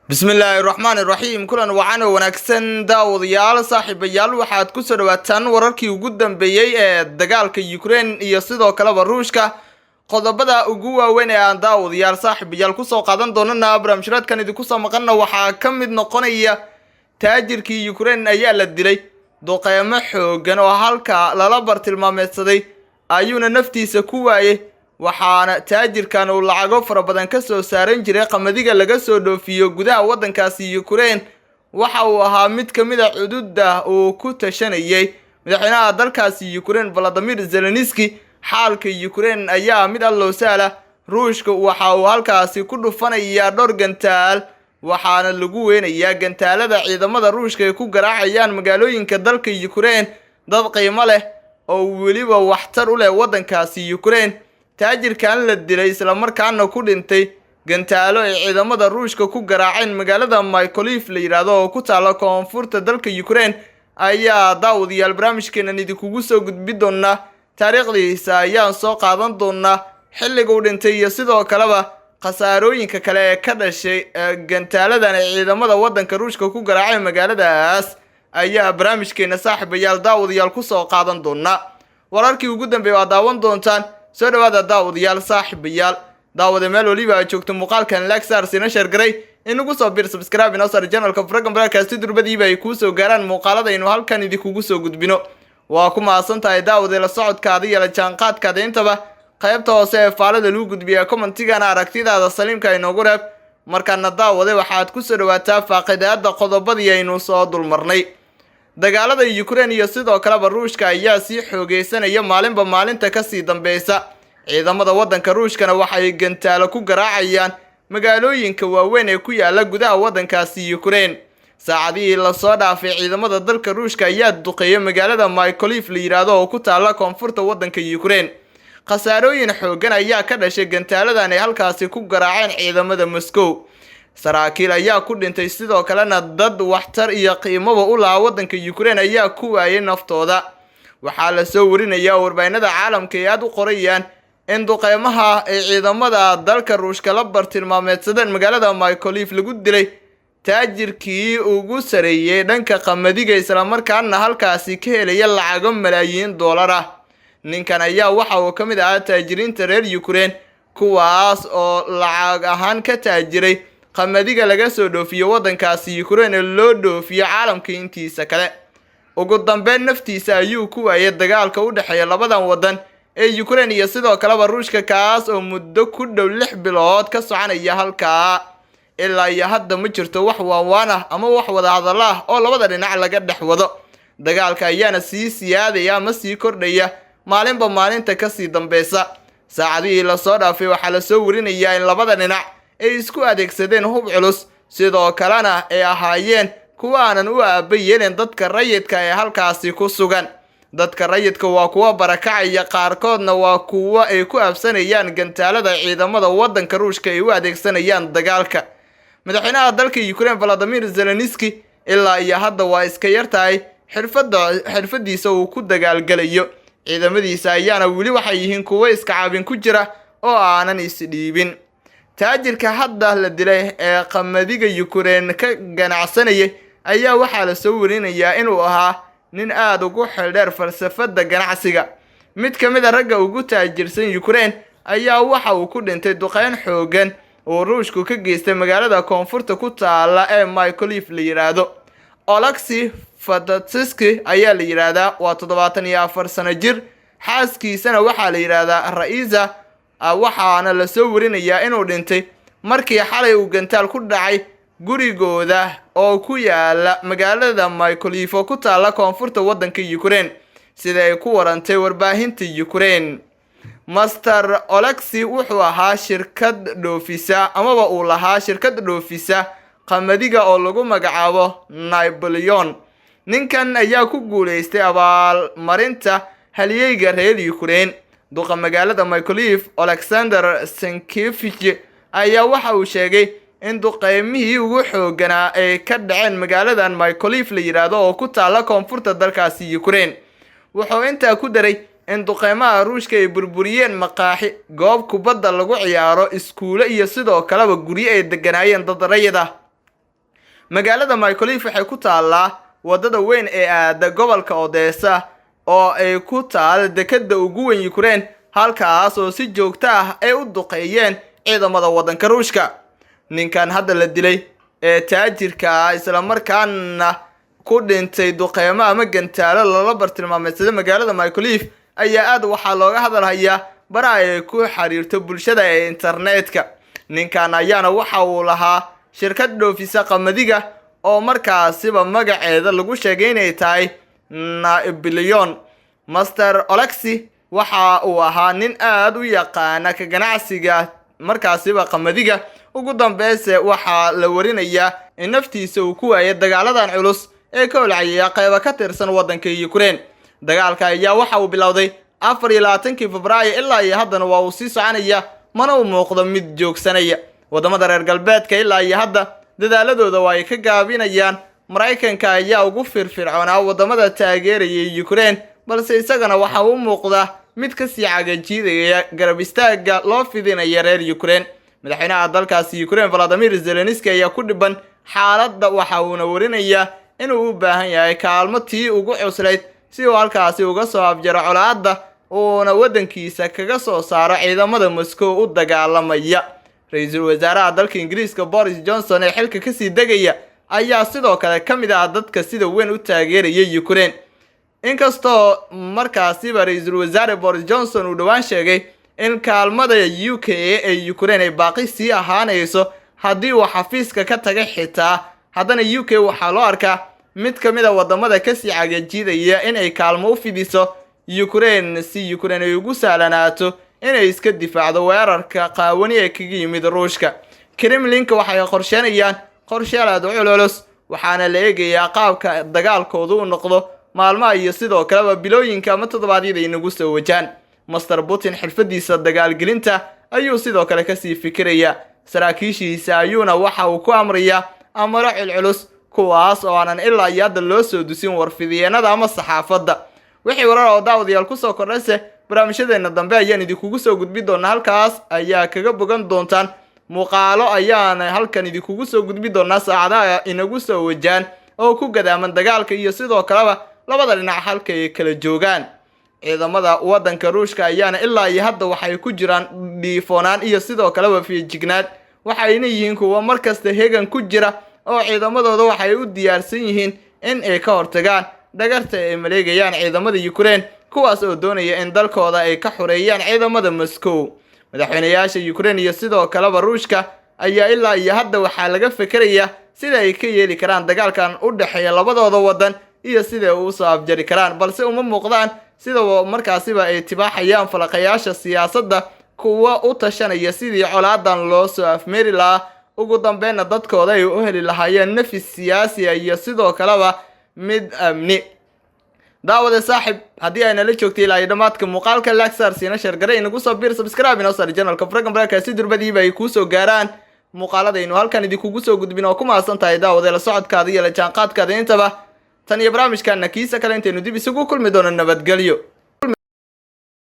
bismillaahi raxmaani raxiim kulan wacan oo wanaagsan daawadayaal saaxiibayaal waxaad ku soo dhawaataan wararkii ugu dambeeyay ee dagaalka Ukraine iyo sidoo kale Ruushka qodobada ugu waaweyn ee aan daawadayaal saaxiibayaal ku soo qaadan doonana barnaamijkan idinku soo maqana waxaa ka mid noqonaya taajirkii Ukraine ayaa la dilay duqeymo xoogan oo halka lala bartilmaameedsaday ayuuna naftiisa ku waayay waxaana taajirkan uu lacago fara badan ka soo saaran jiray qamadiga laga soo dhoofiyo gudaha wadankaasi Ukraine waxa uu ahaa mid kamid ah xuduudda uu ku tashanayay madaxweynaha dalkaasi Ukraine Volodymyr Zelensky xaalka Ukraine ayaa mid allo saala Ruushka waxa uu halkaasi ku dhufanaya dhowr gantaal waxaana lagu weenayaa gantaalada ciidamada Ruushka ee ku garaacayaan magaalooyinka dalka Ukraine dad qiimo leh oo waliba waxtar u leh wadankaasi Ukraine taajirkan la dilay isla markaana ku dhintay gantaalo ay ciidamada Ruushka ku garaaceen magaalada Mykolaiv la yiraahdo oo ku taala koonfurta dalka Ukraine ayaa daawadayaal barnaamijkeena idinku soo gudbi doona taariikhdiisa ayaan soo qaadan doona xilliga uu dhintay iyo sidoo kaleba khasaarooyinka kale ee ka dhashay gantaaladan ay ciidamada wadanka Ruushka ku garaaceen magaaladaas ayaa barnaamijkeena saaxiibayaal daawadayaal ku soo qaadan doona wararkii ugu dambeeyay waa daawan doontaan soo dhawaada daawadayaal saaxiibayaal daawada meel waliba ay joogto muuqaalkan like saar sina share garay inagu soo bir subscribe ina sar channelka Program Broadcast durbadiiba ay ku soo gaaraan muuqaalada inuu halkan idinku soo gudbino waa ku maasantahay daawada la socodkaada iyo la jaanqaadkaada intaba qaybta hoose ee faalada lagu gudbiya commentigana aragtidaada saliimka inoogu reeb markaana daawada waxaad ku soo dhawaataa faaqidaada qodobadii aynu soo dulmarnay dagaalada Ukraine iyo sidoo kale Ruushka ayaa si xoogeysanaya maalinba maalinta ka sii dambaysa ciidamada wadanka Ruushkana waxay gantaalo ku garaacayaan magaalooyinka waaweyn ee ku yaala gudaha wadankaasi Ukraine saacadii la soo dhaafay ciidamada dalka Ruushka ayaa duqeeyay magaalada Mykolaiv la yiraahdo oo ku taala koonfurta wadanka Ukraine khasaarooyin xoogan ayaa ka dhashay gantaaladan ay halkaasi ku garaaceen ciidamada Moscow saraakiil ayaa ku dhintay sidoo kalena dad waxtar iyo qiimoba u lahaa wadanka Ukraine ayaa ku waayay naftooda waxaa la soo warinayaa warbaahinada caalamka ee aad u qorayaan in duqeymaha ay ciidamada dalka Ruushka la bartilmaameedsadeen magaalada Mykolaiv lagu dilay taajirkii ugu sareeyay dhanka qamadiga isla markaana halkaasi ka helaya lacago malaayiin dollar ah ninkan ayaa waxa uu kamid ahaa taajiriinta reer Ukraine kuwaas oo lacag ahaan ka taajiray qamadiga laga soo dhoofiyo wadankaasi Ukraine loo dhoofiyo caalamka intiisa kale ugu dambeyn naftiisa ayuu ku waayay dagaalka u dhaxeeya labadan wadan ee Ukraine iyo sidoo kale Ruushka kaas oo muddo ku dhow 6 bilood ka soconaya halka ilaa iyo hadda ma jirto wax waan ah ama wax wada hadal ah oo labada dhinac laga dhaxwado dagaalka ayaana sii siyaadaya ama sii kordhaya maalinba maalinta ka sii dambaysa saacadii la soo dhaafay waxa la soo warinayaa in labada dhinac ay isku adeegsadeen hub culus sidoo kalena ay ahaayeen kuwa aanan u aabayeen dadka rayidka ee halkaasi ku sugan dadka rayidka waa kuwa barakacaya qaarkoodna waa kuwa ay ku absanayaan gantaalada ciidamada wadanka Ruushka ay u adeegsanayaan dagaalka madaxweynaha dalka Ukraine Volodymyr Zelensky ilaa iyo hadda waa iska yartahay xirfadiisa uu ku dagaalgalayo ciidamadiisa ayaana wali waxay yihiin kuwa iska caabin ku jira oo aanan isdhiibin taajirka hadda la dilay ee qamadiga Ukraine ka ganacsanayay ayaa waxa la soo warinayaa inuu ahaa nin aad ugu xeeldheer falsafada ganacsiga mid kamid ah ragga ugu taajirsan Ukraine ayaa waxa uu ku dhintay duqeyn xoogan oo Ruushku ka geystay magaalada koonfurta ku taala ee Mykolaiv la yiraahdo Oleksiy Fedotskiy ayaa la yiraahdaa waa 74 sano jir xaaskiisana waxa la yiraahdaa Raisa waxaana la soo warinayaa inuu dhintay markii xalay uu gantaal ku dhacay gurigooda oo ku yaala magaalada Mykolaiv oo ku taala koonfurta wadanka Ukraine sida ay ku warantay warbaahinta Ukraine Master Oleksiy wuxuu ahaa shirkad dhoofisa amaba uu lahaa shirkad dhoofisa qamadiga oo lagu magacaabo Napoleon ninkan ayaa ku guuleystay abaal marinta halyeyga reer Ukraine duqa magaalada Mykolaiv Alexander Sienkiewicz ayaa waxa uu sheegay in duqeymihii ugu xooganaa ay ka dhaceen magaaladan Mykolaiv la yiraahdo oo ku taala koonfurta dalkaasi Ukraine wuxuu intaa ku daray in duqeymaha Ruushka ay burburiyeen maqaaxi goob kubadda lagu ciyaaro iskuule iyo sidoo kale guri ay deganaayeen dad rayid ah magaalada Mykolaiv waxay ku taallaa wadada weyn ee aada gobolka Odessa oo ay ku taal dekada ugu weyn Ukraine halkaas oo si joogto ah ay u duqeeyeen ciidamada wadanka Ruushka. ninkan hadda la dilay ee taajirka isla markaana ku dhintay duqeymo ama gantaalo lala bartilmaameedsada magaalada Mykolaiv ayaa aad waxaa looga hadalhayaa bara ay ku xiriirto bulshada ee internetka. ninkan ayaana waxa uu lahaa shirkad dhoofisa qamadiga oo markaasiba magaceeda lagu sheegay inay tahay Napoleon. Master Oleksiy waxa uu ahaa nin aad u yaqaan ka ganacsiga markaasiba qamadiga. ugu dambeysay waxa la warinayaa in naftiisa uu ku waayay dagaaladan culus ee ka holcaya qayb ka tirsan wadanka Ukraine. dagaalka ayaa waxa uu bilowday 24 Febraayo ilaa iyo haddana waa uu sii soconaya mana u muuqdo mid joogsanaya. wadamada reer galbeedka ilaa iyo hadda dadaaladooda waa ay ka gaabinayaan. Mareykanka ayaa ugu firfircoonaa wadamada taageeraya Ukraine balse isagana waxa uu muuqdaa mid ka sii cagajiidaya garab istaaga loo fidinayo reer Ukraine. madaxweynaha dalkaasi Ukraine Volodymyr Zelensky ayaa ku dhiban xaaladda waxa uu warinayaa inuu u baahan yahay kaalmo tii ugu cuslayd si uu halkaasi uga soo afjaro colaadda oo wadankiisa kaga soo saaro ciidamada Moscow u dagaalamaya. ra'iisul wasaaraha dalka Ingiriiska Boris Johnson ee xilka ka sii degaya ayaa sidoo kale kamid ah dadka sida weyn u taageeraya Ukraine. inkastoo markaasiba ra'iisul wasaare Boris Johnson uu dhawaan sheegay in kaalmada UK ee Ukraine ay baaqi sii ahaanayso haddii uu xafiiska ka tagay xitaa haddana UK waxaa loo arkaa mid kamid ah wadamada ka sii cagajiidaya in ay kaalmo u fidiso Ukraine si Ukraine ay ugu saalanaato inay iska difaacdo weerarka qaawani ee kaga yimid Ruushka. Kremlinka waxay qorsheynayaan qorshayaal culus waxaana la eegayaa qaabka dagaalkoodu u noqdo maalmaha iyo sidoo kale bilooyinka ama toddobaadyada inagu soo wajaan. Master Putin xirfadiisa dagaalgelinta ayuu sidoo kale ka sii fikiraya. saraakiishiisa ayuuna waxa uu ku amrayaa amaro culus kuwaas oo aanan ilaa iyo hadda loo soo dusin warfidiyeenada ama saxaafadda. wixii warar oo daawadayaal ku soo kordhayse barnaamijyadeena dambe ayaan idinku soo gudbi doonaa. halkaas ayaa kaga bogan doontaan muuqaalo ayaan halkan idinku soo gudbi doonaa saacadaha inagu soo wajaan oo ku gadaaman dagaalka iyo sidoo kaleba labada dhinac halka ay kala joogaan. ciidamada wadanka Ruushka ayaana ilaa iyo hadda waxay ku jiraan dhiifoonaan iyo sidoo kaleba feejignaad waxayna yihiin kuwa markasta heegan ku jira oo ciidamadooda waxay u diyaarsan yihiin in ay ka hortagaan dhagarta ay maleegayaan ciidamada Ukraine kuwaas oo doonaya in dalkooda ay ka xoreeyaan ciidamada Moscow. madaxweynayaasha Ukraine iyo sidoo kaleba Ruushka ayaa ilaa iyo hadda waxaa laga fikirayaa sida ay ka yeeli karaan dagaalkan u dhaxeeya labadooda wadan iyo sida uu soo afjari karaan balse uma muuqdaan sida markaasiba ay tibaaxayaan falaqayaasha siyaasadda kuwa u tashanaya sidii colaadan loo soo afmeeri lahaa ugu dambeynna dadkooda ay u heli lahaayeen nafis siyaasi iyo sidoo kaleba mid amni. daawada saaxib haddii ayna la joogtay ilaa dhamaadka muuqaalka laxar siina shargare inagu soo biir subscribe inoo sar channelka Fragan Baraka si durbadiiba ay ku soo gaaraan muuqaaladaynu halkan idinku soo gudbin oo ku maasan tahay daawada la socodkaada iyo la jaanqaadkaada intaba tan iyo barnaamijkan kiisa kale intaynu dib isugu kulmi doono nabadgelyo.